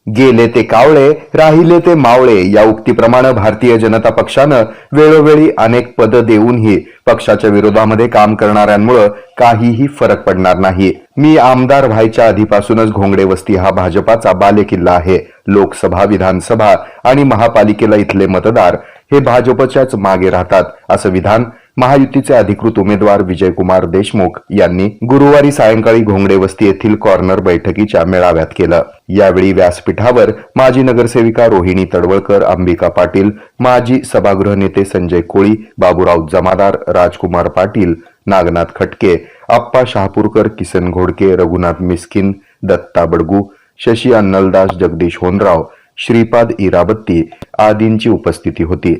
गेले ते कावळे राहिले ते मावळे या उक्तीप्रमाणे भारतीय जनता पक्षानं वेळोवेळी अनेक पद देऊनही पक्षाच्या विरोधामध्ये काम करणाऱ्यांमुळे काहीही फरक पडणार नाही। मी आमदार व्हायच्या आधीपासूनच घोंगडे वस्ती हा भाजपाचा बालेकिल्ला आहे। लोकसभा, विधानसभा आणि महापालिकेला इथले मतदार हे भाजपच्याच मागे राहतात, असं विधान महायुतीचे अधिकृत उमेदवार विजयकुमार देशमुख यांनी गुरुवारी सायंकाळी घोंगडे वस्ती येथील कॉर्नर बैठकीच्या मेळाव्यात केलं। यावेळी व्यासपीठावर माजी नगरसेविका रोहिणी तडवळकर, अंबिका पाटील, माजी सभागृह नेते संजय कोळी, बाबूराव जमादार, राजकुमार पाटील, नागनाथ खटके, आप्पा शहापूरकर, किसन घोडके, रघुनाथ मिस्किन, दत्ता बडगू, शशी अन्नलदास, जगदीश होनराव, श्रीपाद इराबत्ती आदींची उपस्थिती होती।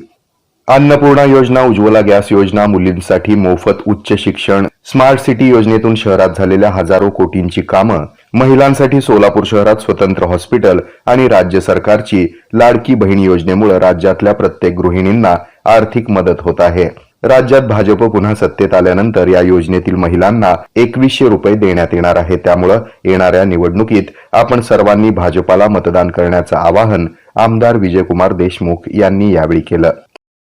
अन्नपूर्णा योजना, उज्ज्वला गॅस योजना, मुलींसाठी मोफत उच्च शिक्षण, स्मार्ट सिटी योजनेतून शहरात झालेल्या हजारो कोटींची कामं, महिलांसाठी सोलापूर शहरात स्वतंत्र हॉस्पिटल आणि राज्य सरकारची लाडकी बहीण योजनेमुळे राज्यातल्या प्रत्येक गृहिणींना आर्थिक मदत होत आहे। राज्यात भाजप पुन्हा सत्तेत आल्यानंतर या योजनेतील महिलांना 2100 रुपये देण्यात येणार आहे। त्यामुळे येणाऱ्या निवडणुकीत आपण सर्वांनी भाजपाला मतदान करण्याचं आवाहन आमदार विजयकुमार देशमुख यांनी यावेळी केलं।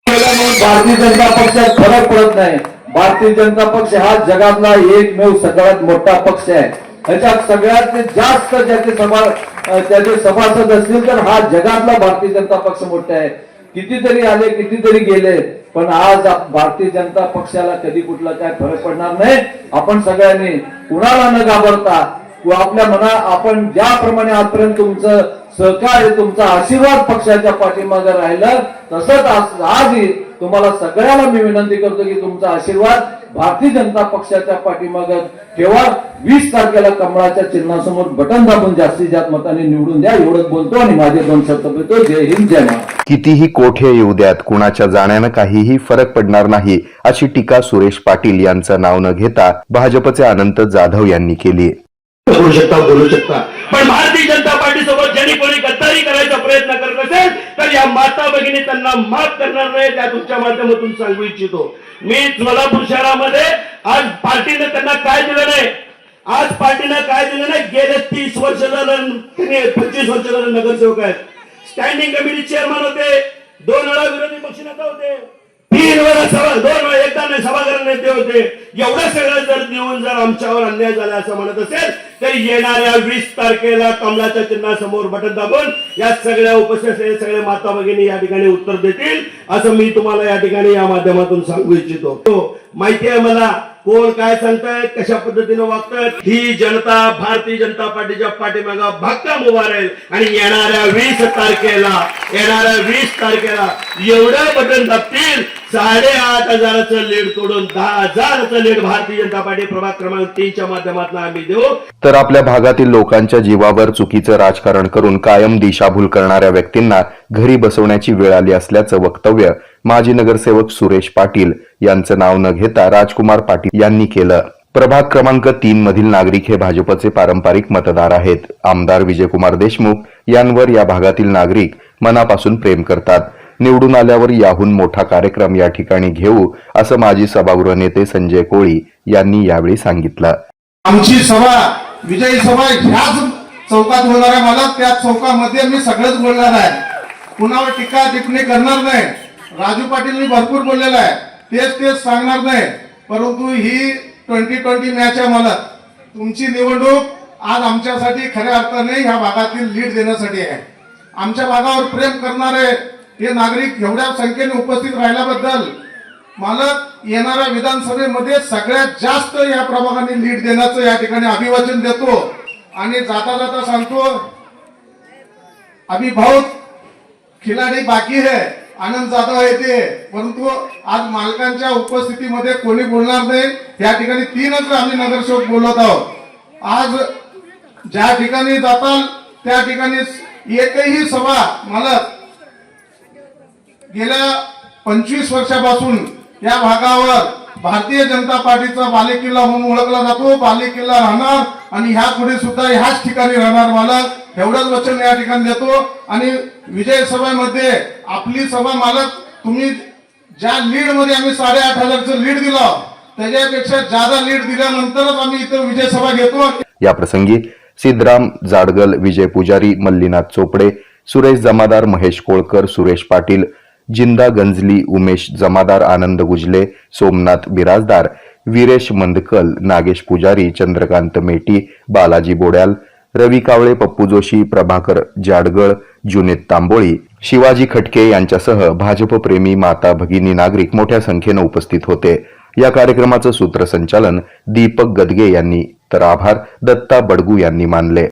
भारतीय जनता पक्षात फरक पडत नाही। भारतीय जनता पक्ष हा जगातला एकमेव सगळ्यात मोठा पक्ष आहे। याच्यात सगळ्यात जास्त त्याचे सभासद असतील तर हा जगातला भारतीय जनता पक्ष मोठा आहे। कितीतरी आले, कितीतरी गेले, पण आज भारतीय जनता पक्षाला कधी कुठला काय फरक पडणार नाही। आपण सगळ्यांनी कुणाला न घाबरता आपल्या आपण ज्याप्रमाणे आजपर्यंत तुमचं सहकार्य, तुमचा आशीर्वाद पक्षाच्या पाठीमागे राहिलं, तसंच आजही तुम्हाला सगळ्याला मी विनंती करतो की तुमचा आशीर्वाद भारतीय जनता पक्षाच्या पाठीमागे ठेवा। 20 तारखेला कमळाच्या चिन्हासमोर बटन दाबून जास्तीत जास्त मतांनी निवडून द्या, एवढंच बोलतो आणि माझे 2 शब्द बोलतो। जय हिंद, जय महाराष्ट्र। कितीही कोठे येऊ द्यात, कुणाच्या जाण्यानं काहीही फरक पडणार नाही, अशी टीका सुरेश पाटील यांचं नाव न घेता भाजपचे अनंत जाधव यांनी केली। बोलू शकता, पण भारतीय जनता पार्टी सोबत ज्यांनी कोणी गद्दारी करायचा प्रयत्न करत असेल तर या माता भगिनी त्यांना माफ करणार नाही, त्या तुमच्या माध्यमातून सांगू इच्छितो। मी सोलापूर शहरामध्ये आज पार्टीने त्यांना काय दिलं नाही, आज पार्टीने काय दिलं नाही। गेले 30 वर्ष झालं, 25 वर्ष झालं नगरसेवक आहेत, स्टँडिंग कमिटी चेअरमन होते, 2 वेळा विरोधी पक्षनेता होते, 3 वेळा एकदा नाही सभागृह नेते होते। एवढं सगळं जर देऊन जर आमच्यावर अन्याय झाला असं म्हणत असेल तर येणाऱ्या 20 तारखेला कमलाच्या चिन्हासमोर बटन दाबून या सगळ्या उपस्थित सगळ्या माता भगिनी या ठिकाणी उत्तर देतील, असं मी तुम्हाला या ठिकाणी या माध्यमातून सांगू इच्छितो। माहिती आहे मला कोण काय सांगतायत, कशा पद्धतीने वागतायत। ही जनता भारतीय जनता पार्टीच्या पाठीमागे भक्कम उभा राहील आणि येणाऱ्या 20 तारखेला एवढं बटन दाबतील, 8,500चं लीड तोडून 10,000चं लीड भारतीय जनता पार्टी प्रभाग क्रमांक 3 च्या माध्यमातून आम्ही देऊ। तर आपल्या भागातील लोकांच्या जीवावर चुकीचं राजकारण करून कायम दिशाभूल करणाऱ्या व्यक्तींना घरी बसवण्याची वेळ आली असल्याचं वक्तव्य माजी नगरसेवक सुरेश पाटील यांचं नाव न घेता राजकुमार पाटील यांनी केलं। प्रभाग क्रमांक 3 मधील नागरिक हे भाजपचे पारंपरिक मतदार आहेत। आमदार विजयकुमार देशमुख यांवर या भागातील नागरिक मनापासून प्रेम करतात। निवडून आल्यावर याहून मोठा कार्यक्रम या ठिकाणी घेऊ, असं माजी सभागृह नेते संजय कोळी यांनी यावेळी सांगितलं। आमची सभा, विजयी सभा ह्याच चौकात होणार आहे। मला त्या चौकामध्ये मी सगळंच बोलणार आहे, कुणावर टीका टिप्पणी करणार नाही। राजू पाटीलनी भरपूर बोललेलं आहे, तेच सांगणार नाही, परंतु ही 2020 मॅच आहे। मला तुमची निवडणूक आज आमच्यासाठी खऱ्या अर्थाने ह्या भागातील लीड देण्यासाठी आहे। आमच्या भागावर प्रेम करणारे हे नागरिक एवढ्या संख्येने उपस्थित राहिल्याबद्दल मला येणाऱ्या विधानसभेमध्ये सगळ्यात जास्त या प्रभागाने लीड देण्याचं या ठिकाणी अभिवाचन देतो। आणि जाता जाता सांगतो, अभी बहुत खिलाडी बाकी है, आनंद जाधव येते, परंतु आज मालकांच्या उपस्थितीमध्ये कोणी बोलणार नाही। या ठिकाणी 3च आम्ही नगरसेवक बोलत आहोत। आज ज्या ठिकाणी जाताल त्या ठिकाणी एकही सभा मला गेल्या 25 वर्षापासून या भागावर भारतीय जनता पार्टीचा बालेकिल्ला म्हणून ओळखला जातो, बालेकिल्ला राहणार आणि ह्या पुढे सुद्धा ह्याच ठिकाणी राहणार। मला एवढंच वचन या ठिकाणी देतो। आणि विजय सभेमध्ये आपली सभा मालक, तुम्ही ज्या लीड मध्ये आम्ही 8,500चं लीड दिलं त्याच्यापेक्षा जादा लीड दिल्यानंतरच आम्ही इथे विजय सभा घेतो। या प्रसंगी सिद्धराम जाडगल, विजय पुजारी, मल्लीनाथ चोपडे, सुरेश जमादार, महेश कोळकर, सुरेश पाटील, जिंदा गंजली, उमेश जमादार, आनंद गुजले, सोमनाथ बिराजदार, वीरेश मंदकल, नागेश पुजारी, चंद्रकांत मेटी, बालाजी बोड्याल, रवी कावळे, पप्पू जोशी, प्रभाकर जाडगळ, जुनेद तांबोळी, शिवाजी खटके यांच्यासह भाजपप्रेमी माता भगिनी नागरिक मोठ्या संख्येनं उपस्थित होते. या कार्यक्रमाचं सूत्रसंचालन दीपक गदगे यांनी तर आभार दत्ता बडगू यांनी मानले.